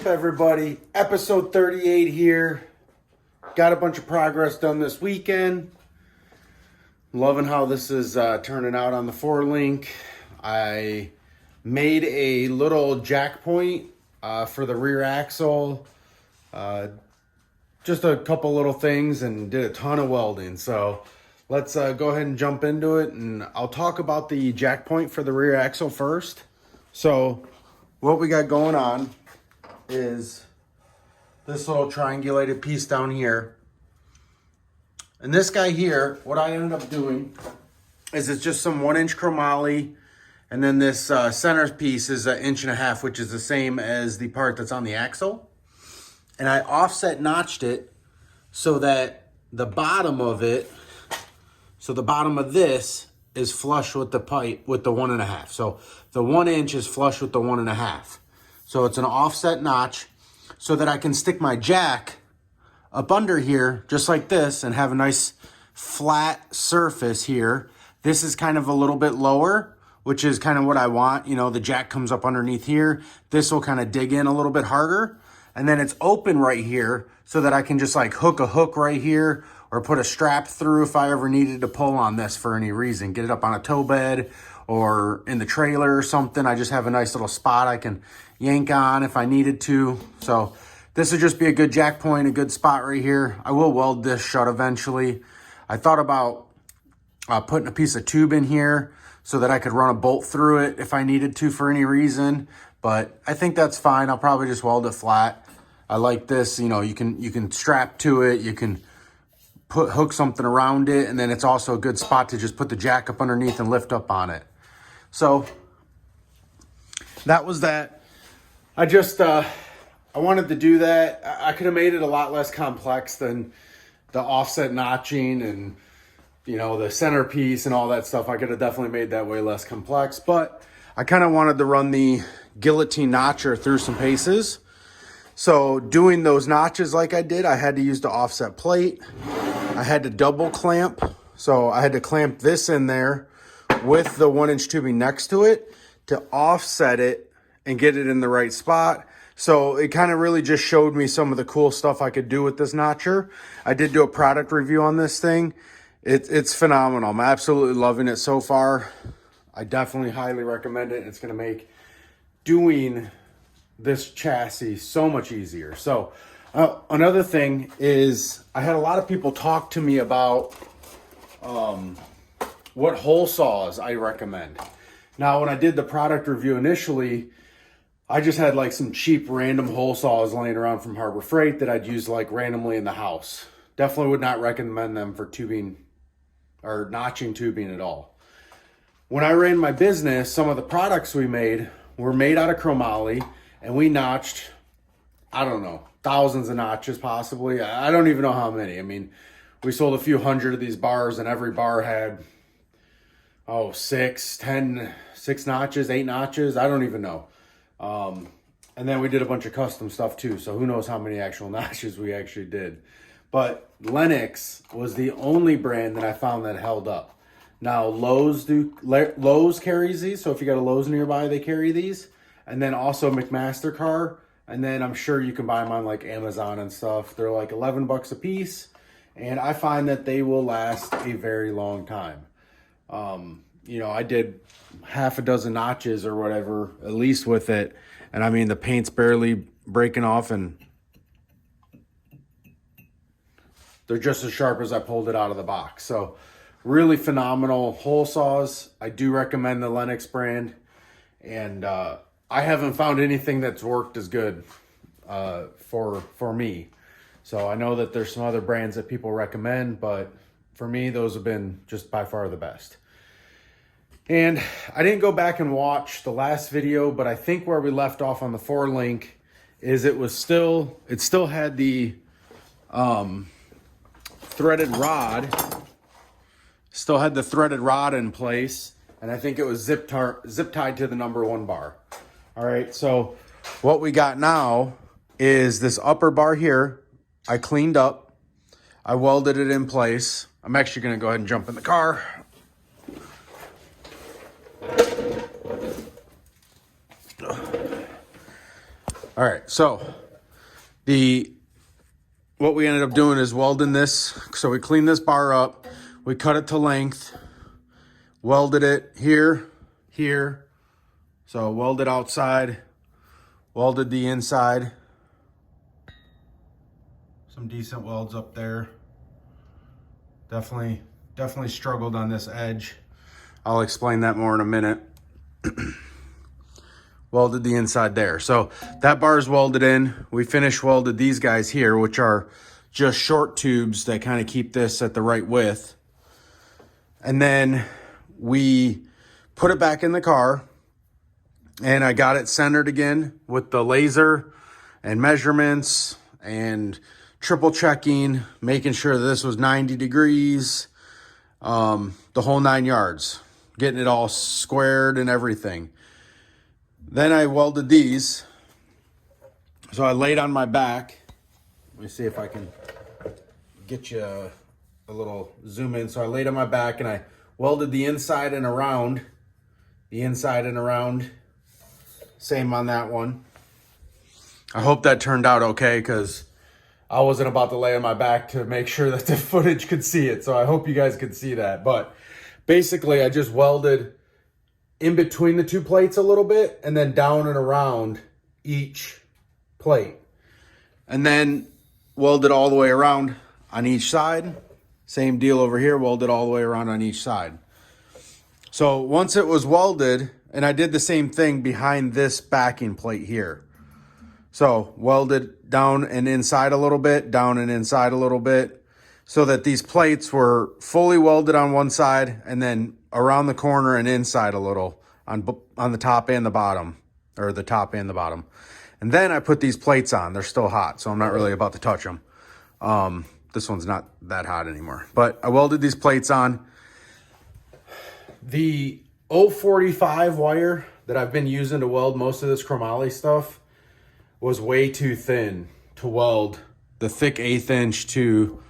up, everybody? Episode 38 here. Got a bunch of progress done this weekend. Loving how this is turning out on the 4-link. I made a little jack point for the rear axle. Just a couple little things and did a ton of welding. So let's go ahead and jump into it. And I'll talk about the jack point for the rear axle first. So what we got going on is this little triangulated piece down here. And this guy here, what I ended up doing is it's just some 1-inch chromoly, and then this center piece is 1.5 inches, which is the same as the part that's on the axle. And I offset notched it so that the bottom of it, so the bottom of this is flush with the pipe with the 1.5. So the 1 inch is flush with the 1.5. So it's an offset notch so that I can stick my jack up under here just like this and have a nice flat surface here. This is kind of a little bit lower, which is kind of what I want. You know, the jack comes up underneath here. This will kind of dig in a little bit harder. And then it's open right here so that I can just like hook a hook right here or put a strap through if I ever needed to pull on this for any reason. Get it up on a tow bed or in the trailer or something. I just have a nice little spot I can yank on if I needed to. So this would just be a good jack point, a good spot right here. I will weld this shut eventually. I thought about putting a piece of tube in here so that I could run a bolt through it if I needed to for any reason, but I think that's fine. I'll probably just weld it flat. I like this, you know, you can strap to it, you can hook something around it, and then it's also a good spot to just put the jack up underneath and lift up on it. So that was that. I just I wanted to do that. I could have made it a lot less complex than the offset notching and, you know, the centerpiece and all that stuff. I could have definitely made that way less complex, but I kind of wanted to run the guillotine notcher through some paces. So doing those notches like I did, I had to use the offset plate. I had to double clamp. So I had to clamp this in there with the 1-inch tubing next to it to offset it and get it in the right spot. So it kind of really just showed me some of the cool stuff I could do with this notcher. I did do a product review on this thing. It's phenomenal. I'm absolutely loving it so far. I definitely highly recommend it. It's going to make doing this chassis so much easier. So another thing is I had a lot of people talk to me about what hole saws I recommend. Now, when I did the product review initially, I just had like some cheap random hole saws laying around from Harbor Freight that I'd use like randomly in the house. Definitely would not recommend them for tubing or notching tubing at all. When I ran my business, some of the products we made were made out of chromoly, and we notched, I don't know, thousands of notches possibly. I don't even know how many. I mean, we sold a few hundred of these bars, and every bar had, 6 notches, 8 notches. I don't even know. And then we did a bunch of custom stuff too. So who knows how many actual notches we actually did. But Lennox was the only brand that I found that held up. Now Lowe's carries these. So if you got a Lowe's nearby, they carry these. And then also McMaster-Carr. And then I'm sure you can buy them on like Amazon and stuff. They're like $11 a piece. And I find that they will last a very long time. You know, I did half a dozen notches or whatever, at least with it. And I mean, the paint's barely breaking off and they're just as sharp as I pulled it out of the box. So really phenomenal hole saws. I do recommend the Lennox brand. And I haven't found anything that's worked as good for me. So I know that there's some other brands that people recommend, but for me, those have been just by far the best. And I didn't go back and watch the last video, but I think where we left off on the 4-link is it still had the threaded rod, in place. And I think it was zip tied to the number 1 bar. All right, so what we got now is this upper bar here. I cleaned up, I welded it in place. I'm actually gonna go ahead and jump in the car. All right, so what we ended up doing is welding this. So we cleaned this bar up, we cut it to length, welded it here, here. So welded outside, welded the inside. Some decent welds up there. Definitely struggled on this edge. I'll explain that more in a minute. Welded the inside there. So that bar is welded in. We finish welded these guys here, which are just short tubes that kind of keep this at the right width. And then we put it back in the car, and I got it centered again with the laser and measurements and triple checking, making sure that this was 90 degrees, the whole 9 yards, getting it all squared and everything. Then I welded these. So I laid on my back. Let me see if I can get you a little zoom in. So I laid on my back and I welded the inside and around. The inside and around. Same on that one. I hope that turned out okay, because I wasn't about to lay on my back to make sure that the footage could see it. So I hope you guys could see that. But basically I just welded in between the two plates a little bit, and then down and around each plate. And then welded all the way around on each side. Same deal over here, welded all the way around on each side. So once it was welded, and I did the same thing behind this backing plate here. So welded down and inside a little bit, down and inside a little bit, so that these plates were fully welded on one side, and then around the corner and inside a little on the top and the bottom, or the top and the bottom. And then I put these plates on. They're still hot, so I'm not really about to touch them. This one's not that hot anymore. But I welded these plates on. The 045 wire that I've been using to weld most of this chromoly stuff was way too thin to weld the thick 1/8 inch to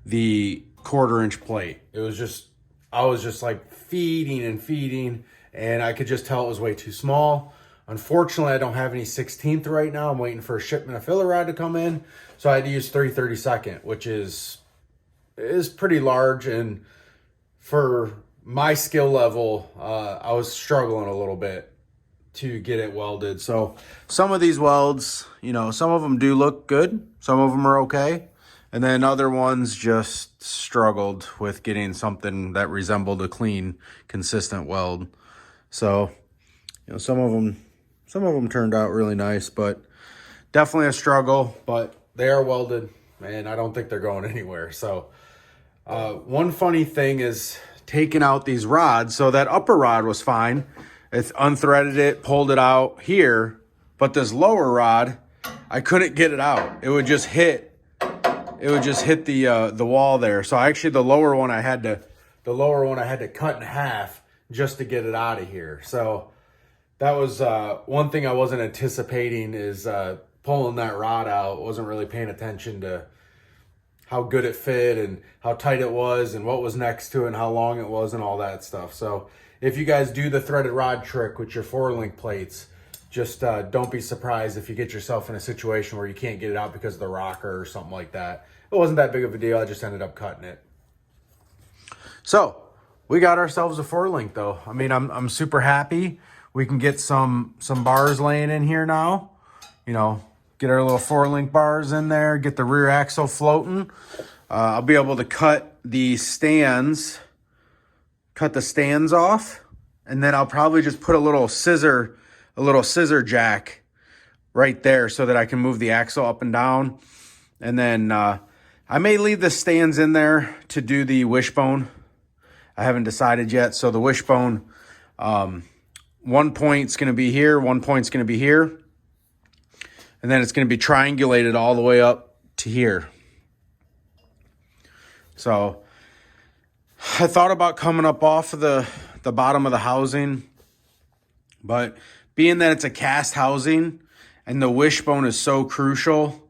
the 1/4 inch plate. I was just like feeding, and I could just tell it was way too small. Unfortunately, I don't have any 16th right now. I'm waiting for a shipment of filler rod to come in. So I had to use 3/32, which is pretty large. And for my skill level, I was struggling a little bit to get it welded. So some of these welds, some of them do look good. Some of them are okay. And then other ones just struggled with getting something that resembled a clean, consistent weld. So, some of them turned out really nice, but definitely a struggle. But they are welded, and I don't think they're going anywhere. So, one funny thing is taking out these rods. So that upper rod was fine. It's unthreaded it, pulled it out here, but this lower rod, I couldn't get it out. It would just hit the wall there. So actually the lower one I had to cut in half just to get it out of here. So that was one thing I wasn't anticipating, is pulling that rod out. Wasn't really paying attention to how good it fit and how tight it was and what was next to it and how long it was and all that stuff. So if you guys do the threaded rod trick with your 4-link plates, just don't be surprised if you get yourself in a situation where you can't get it out because of the rocker or something like that. It wasn't that big of a deal. I just ended up cutting it. So we got ourselves a 4-link though. I mean, I'm super happy. We can get some bars laying in here now. Get our little 4-link bars in there, get the rear axle floating. I'll be able to cut the stands off, and then I'll probably just put a little scissor jack right there so that I can move the axle up and down. And then I may leave the stands in there to do the wishbone. I haven't decided yet. So the wishbone, one point's going to be here, one point's going to be here. And then it's going to be triangulated all the way up to here. So I thought about coming up off of the bottom of the housing, but being that it's a cast housing and the wishbone is so crucial,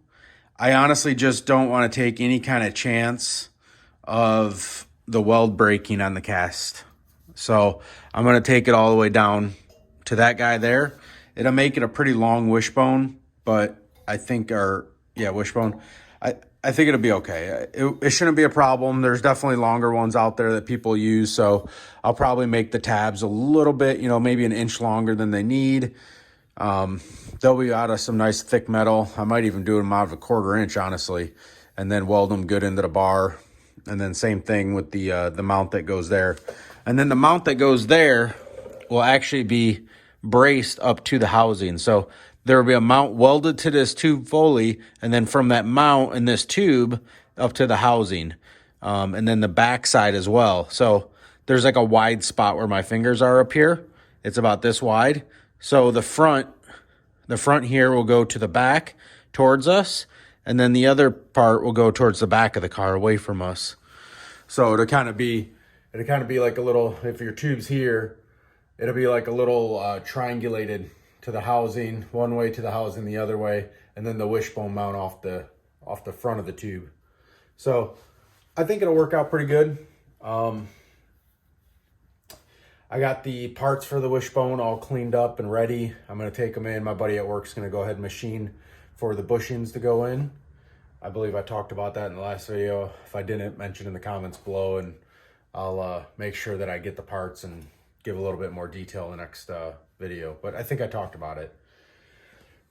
I honestly just don't want to take any kind of chance of the weld breaking on the cast. So I'm going to take it all the way down to that guy there. It'll make it a pretty long wishbone. but I think wishbone. I think it'll be okay. It shouldn't be a problem. There's definitely longer ones out there that people use, so I'll probably make the tabs a little bit, maybe an inch longer than they need. They'll be out of some nice thick metal. I might even do them out of a 1/4 inch, honestly, and then weld them good into the bar. And then same thing with the mount that goes there. And then the mount that goes there will actually be braced up to the housing. So there will be a mount welded to this tube fully, and then from that mount in this tube up to the housing, and then the back side as well. So there's like a wide spot where my fingers are up here. It's about this wide. So the front here will go to the back towards us, and then the other part will go towards the back of the car away from us. So it'll kind of be like a little, if your tube's here, it'll be like a little triangulated to the housing, one way to the housing, the other way, and then the wishbone mount off the front of the tube. So I think it'll work out pretty good. I got the parts for the wishbone all cleaned up and ready. I'm going to take them in. My buddy at work's going to go ahead and machine for the bushings to go in. I believe I talked about that in the last video. If I didn't, mention in the comments below, and I'll make sure that I get the parts and give a little bit more detail in the next video. But I think I talked about it.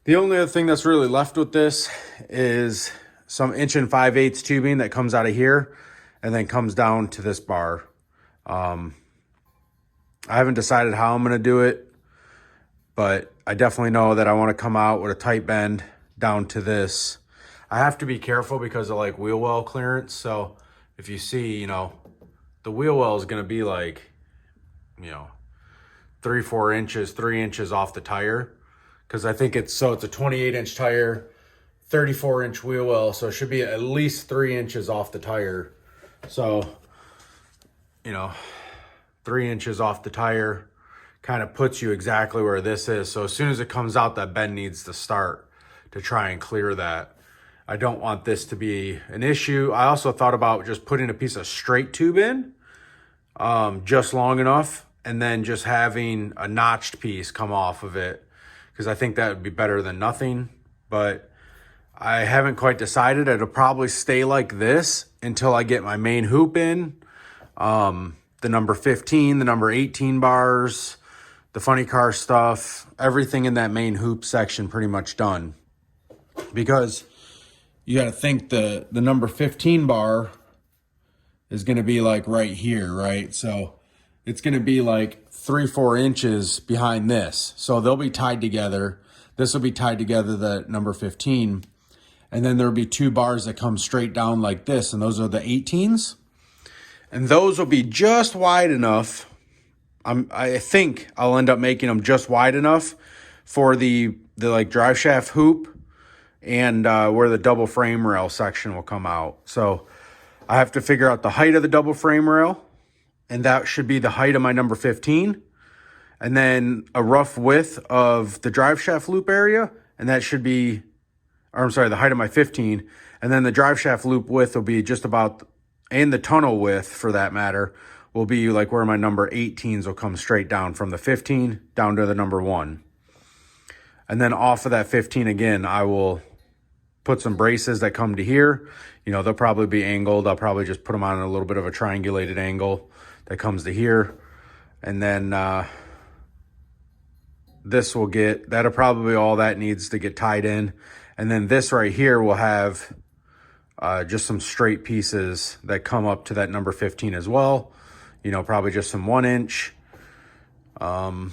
The only other thing that's really left with this is some 1 5/8" tubing that comes out of here and then comes down to this bar. I haven't decided how I'm going to do it, but I definitely know that I want to come out with a tight bend down to this. I have to be careful because of like wheel well clearance. So if you see, the wheel well is going to be like, 3 inches off the tire. Cause I think it's a 28-inch tire, 34-inch wheel well. So it should be at least 3 inches off the tire. So, 3 inches off the tire kind of puts you exactly where this is. So as soon as it comes out, that bend needs to start to try and clear that. I don't want this to be an issue. I also thought about just putting a piece of straight tube in, just long enough, and then just having a notched piece come off of it, because I think that would be better than nothing. But I haven't quite decided. It'll probably stay like this until I get my main hoop in. The number 15, the number 18 bars, the funny car stuff, everything in that main hoop section pretty much done. Because you got to think the number 15 bar is going to be like right here, right? So it's going to be like 3-4 inches behind this. So they'll be tied together. This will be tied together, the number 15. And then there'll be 2 bars that come straight down like this. And those are the 18s. And those will be just wide enough. I think I'll end up making them just wide enough for the like drive shaft hoop and where the double frame rail section will come out. So I have to figure out the height of the double frame rail, and that should be the height of my number 15. And then a rough width of the drive shaft loop area, and that should be, the height of my 15. And then the drive shaft loop width will be just about, and the tunnel width for that matter, will be like where my number 18s will come straight down from the 15 down to the number 1. And then off of that 15 again, I will put some braces that come to here. They'll probably be angled. I'll probably just put them on a little bit of a triangulated angle that comes to here. And then that'll probably all that needs to get tied in. And then this right here will have just some straight pieces that come up to that number 15 as well. Probably just some 1 inch. And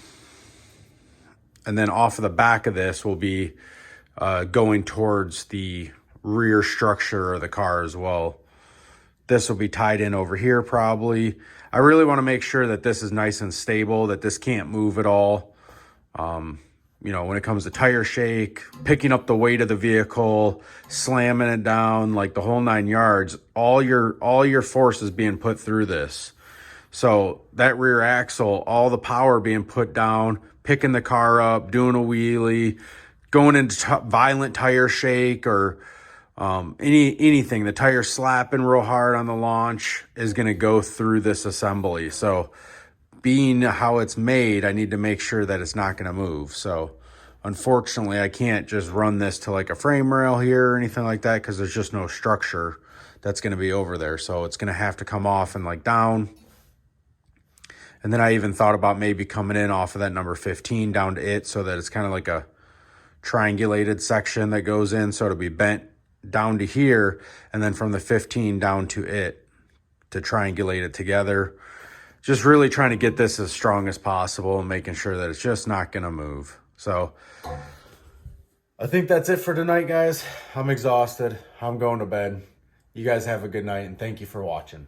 then off of the back of this will be going towards the rear structure of the car as well. This will be tied in over here probably. I really want to make sure that this is nice and stable, that this can't move at all. When it comes to tire shake, picking up the weight of the vehicle, slamming it down, like the whole 9 yards, all your force is being put through this. So that rear axle, all the power being put down, picking the car up, doing a wheelie, going into violent tire shake or anything, the tire slapping real hard on the launch is going to go through this assembly. So being how it's made, I need to make sure that it's not going to move. So unfortunately, I can't just run this to like a frame rail here or anything like that because there's just no structure that's going to be over there. So it's going to have to come off and like down. And then I even thought about maybe coming in off of that number 15 down to it so that it's kind of like a triangulated section that goes in. So it'll be bent down to here and then from the 15 down to it to triangulate it together. Just really trying to get this as strong as possible and making sure that it's just not going to move. So I think that's it for tonight, guys. I'm exhausted. I'm going to bed. You guys have a good night and thank you for watching.